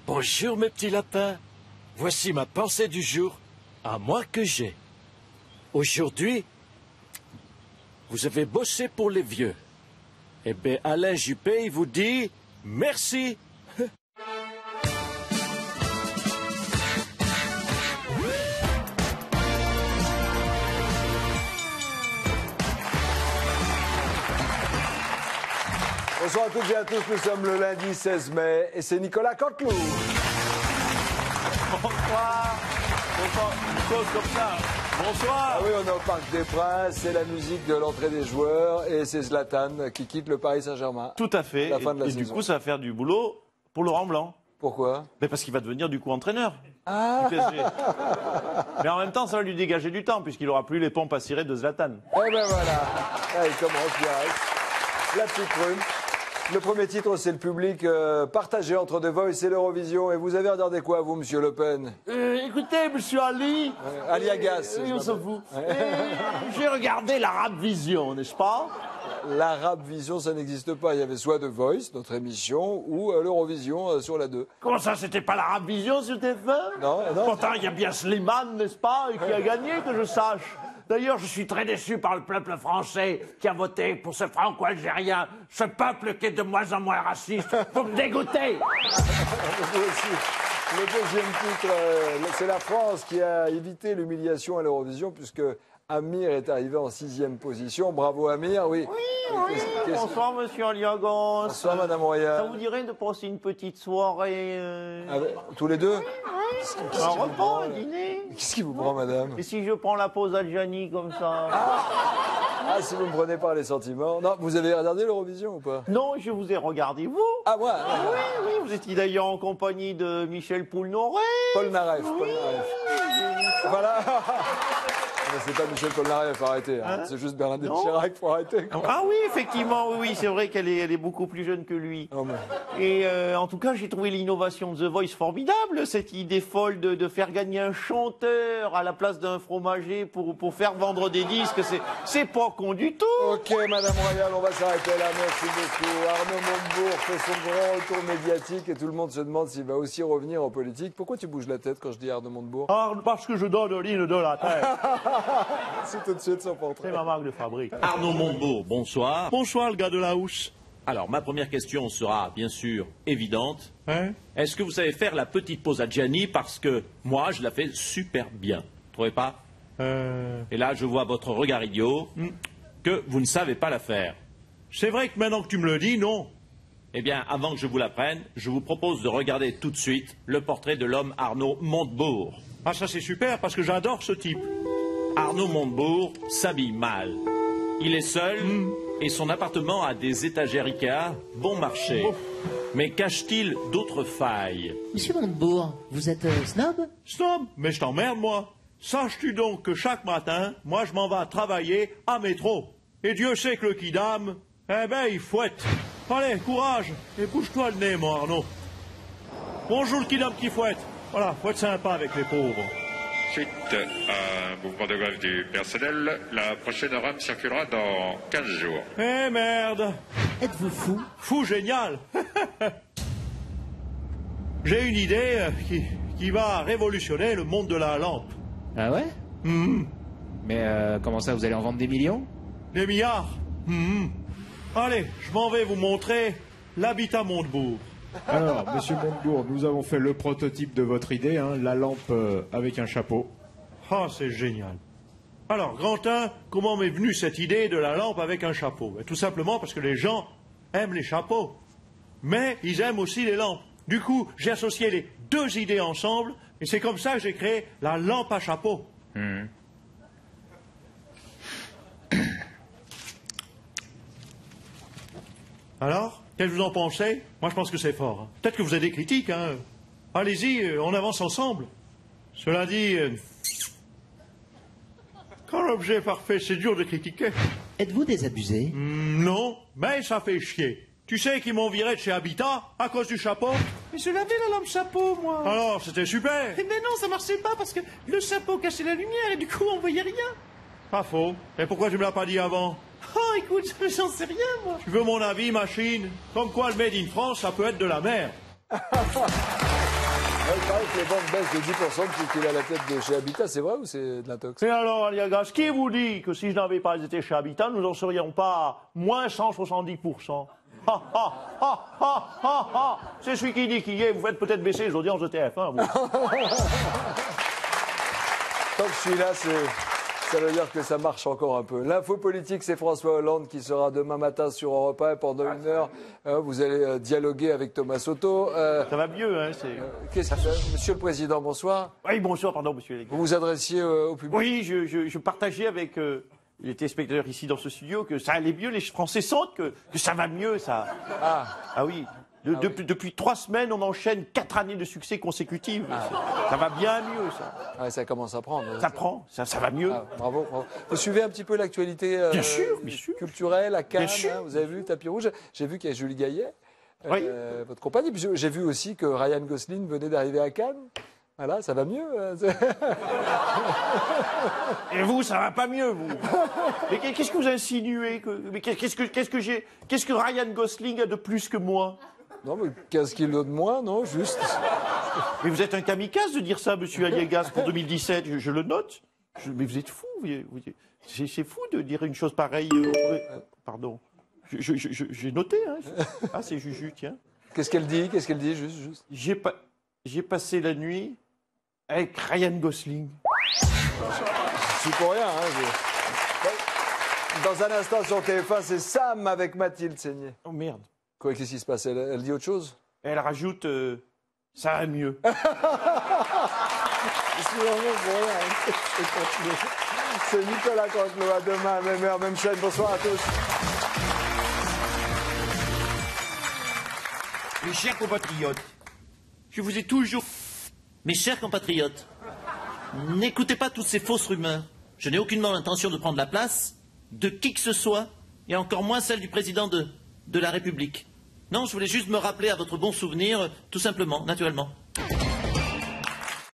Bonjour mes petits lapins. Voici ma pensée du jour, à moi que j'ai. Aujourd'hui, vous avez bossé pour les vieux. Eh bien, Alain Juppé, il vous dit merci. Bonsoir à toutes et à tous, nous sommes le lundi 16 mai et c'est Nicolas Canteloup. Bonsoir. Bonsoir. Une chose comme ça. Bonsoir. Ah oui, on est au Parc des Princes, c'est la musique de l'entrée des joueurs et c'est Zlatan qui quitte le Paris Saint-Germain. Tout à fait. La fin de la et saison. du coup, ça va faire du boulot pour Laurent Blanc. Pourquoi? Mais parce qu'il va devenir du coup entraîneur du PSG. Mais en même temps, ça va lui dégager du temps puisqu'il n'aura plus les pompes à cirer de Zlatan. Eh ben voilà, là, il commence direct. La petite rhume. Le premier titre, c'est le public partagé entre The Voice et l'Eurovision. Et vous avez regardé quoi, vous, monsieur Le Pen? Écoutez, monsieur Ali. Ali Agas. Oui, on s'en fout. J'ai regardé l'Arabe Vision, n'est-ce pas? L'Arabe Vision, ça n'existe pas. Il y avait soit The Voice, notre émission, ou l'Eurovision sur la 2. Comment ça, c'était pas l'Arabe Vision sur TF1? Non, non. Pourtant, il y a bien Slimane, n'est-ce pas, et qui a gagné, que je sache. D'ailleurs, je suis très déçu par le peuple français qui a voté pour ce franco-algérien, ce peuple qui est de moins en moins raciste. Vous me dégoûtez. Vous aussi. Le deuxième titre, c'est la France qui a évité l'humiliation à l'Eurovision puisque Amir est arrivé en 6e position. Bravo Amir, oui. Bonsoir, monsieur Aliagas. Bonsoir, Madame Ça Royal. vous dirait de passer une petite soirée Tous les deux? un repas, un dîner? Qu'est-ce qui vous prend, Madame? Et si je prends la pause Adjani comme ça? Ah, si vous me prenez par les sentiments. Non, vous avez regardé l'Eurovision ou pas? Non, je vous ai regardé, vous. Ah, moi Oui, oui, vous étiez d'ailleurs en compagnie de Michel Poulnoré. Paul Naref. Paul Naref. Voilà. Mais c'est pas Michel Polnareff, arrêtez. Hein. C'est juste Bernadette Non. Chirac, faut arrêter. Ah oui, effectivement, oui, c'est vrai qu'elle est beaucoup plus jeune que lui. Non, mais... Et en tout cas, j'ai trouvé l'innovation de The Voice formidable, cette idée folle de faire gagner un chanteur à la place d'un fromager pour faire vendre des disques. C'est pas con du tout. Ok, Madame Royal, on va s'arrêter là. Merci beaucoup. Arnaud Montebourg fait son grand retour médiatique et tout le monde se demande s'il va aussi revenir en politique. Pourquoi tu bouges la tête quand je dis Arnaud Montebourg? Ah, parce que je donne l'île de la tête. C'est tout de suite son C'est portrait. ma marque de fabrique. Arnaud Montebourg, bonsoir. Bonsoir, le gars de la housse. Alors, ma première question sera bien sûr évidente. Hein? Est-ce que vous savez faire la petite pause à Gianni? Parce que moi, je la fais super bien. Vous trouvez pas? Et là, je vois votre regard idiot que vous ne savez pas la faire. C'est vrai que maintenant que tu me le dis, non. Eh bien, avant que je vous l'apprenne, je vous propose de regarder tout de suite le portrait de l'homme Arnaud Montebourg. Ah, ça c'est super, parce que j'adore ce type. Arnaud Montebourg s'habille mal. Il est seul et son appartement a des étagères Ikea bon marché. Mais cache-t-il d'autres failles? Monsieur Montebourg, vous êtes snob? Snob, mais je t'emmerde, moi. Saches-tu donc que chaque matin, moi je m'en vais travailler à métro. Et Dieu sait que le kidam, eh ben il fouette. Allez, courage, et bouge-toi le nez, mon Arnaud. Bonjour le kidam qui fouette. Voilà, faut être sympa avec les pauvres. Suite à un mouvement de grève du personnel, la prochaine rame circulera dans 15 jours. Eh merde. Êtes-vous fou? Fou génial. J'ai une idée qui va révolutionner le monde de la lampe. Ah ouais? Mais comment ça, vous allez en vendre des millions? Des milliards. Allez, je m'en vais vous montrer l'habitat Montebourg. Alors, monsieur Montebourg, nous avons fait le prototype de votre idée, hein, la lampe avec un chapeau. Ah, c'est génial. Alors, Grantin, comment m'est venue cette idée de la lampe avec un chapeau? Ben, tout simplement parce que les gens aiment les chapeaux. Mais ils aiment aussi les lampes. Du coup, j'ai associé les deux idées ensemble, et c'est comme ça que j'ai créé la lampe à chapeau. Alors, qu'est-ce que vous en pensez? Moi, je pense que c'est fort. Hein. Peut-être que vous avez des critiques, hein. Allez-y, on avance ensemble. Cela dit, quand l'objet est parfait, c'est dur de critiquer. Êtes-vous désabusé? Non, mais ça fait chier. Tu sais qu'ils m'ont viré de chez Habitat à cause du chapeau? Mais je l'avais la lampe chapeau, moi. Alors, c'était super. Mais non, ça marchait pas parce que le chapeau cachait la lumière et du coup on voyait rien. Pas faux. Et pourquoi tu me l'as pas dit avant? Oh, écoute, j'en sais rien, moi. Tu veux mon avis, machine? Comme quoi le Made in France, ça peut être de la merde. Il paraît que les ventes baissent de 10% depuis qu'il est à la tête de chez Habitat. C'est vrai ou c'est de l'intox? Et alors, Aliagas, qui vous dit que si je n'avais pas été chez Habitat, nous n'en serions pas à moins 170%? Ha, ha, ha, ha, ha, ha. C'est celui qui dit qu'il y est. Vous faites peut-être baisser les audiences de TF1, vous. Tant que je suis là, ça veut dire que ça marche encore un peu. L'info politique, c'est François Hollande qui sera demain matin sur Europe 1 pendant 1 heure. Vous allez dialoguer avec Thomas Soto. Ça va mieux, hein. Monsieur le Président, bonsoir. Oui, bonsoir, pardon, monsieur Légué. Vous vous adressiez au public? Oui, je partageais avec les téléspectateurs ici dans ce studio que ça allait mieux. Les Français sentent que ça va mieux, ça. Ah oui. Depuis 3 semaines, on enchaîne 4 années de succès consécutifs. Ça va bien mieux, ça. Ah, ça commence à prendre. Ça prend, ça va mieux. Bravo, bravo. Vous suivez un petit peu l'actualité bien sûr. culturelle à Cannes, sûr. Vous avez vu le tapis rouge? J'ai vu qu'il y a Julie Gaillet, oui. votre compagnie. Puis j'ai vu aussi que Ryan Gosling venait d'arriver à Cannes. Voilà, ça va mieux. Et vous, ça va pas mieux, vous. Mais qu'est-ce que vous insinuez qu'est-ce que Ryan Gosling a de plus que moi? Non, mais 15 kilos de moins, non, juste. Mais vous êtes un kamikaze de dire ça, monsieur Aliagas, pour 2017, je le note. Mais vous êtes fou, c'est fou de dire une chose pareille. Pardon. J'ai noté, hein. Ah, c'est Juju, tiens. Qu'est-ce qu'elle dit, juste J'ai passé la nuit avec Ryan Gosling. Je suis pour rien, hein. Dans un instant sur TF1, c'est Sam avec Mathilde Seigné. Oh merde. Quoi, qu'est-ce qui se passe? Elle dit autre chose? Elle rajoute ça va mieux. Je suis vraiment pour rien. C'est Nicolas Cantelou. À demain, même heure, même chaîne. Bonsoir à tous. Mes chers compatriotes, je vous ai toujours... Mes chers compatriotes, n'écoutez pas toutes ces fausses rumeurs. Je n'ai aucunement l'intention de prendre la place de qui que ce soit, et encore moins celle du président de la République. Non, je voulais juste me rappeler à votre bon souvenir, tout simplement, naturellement.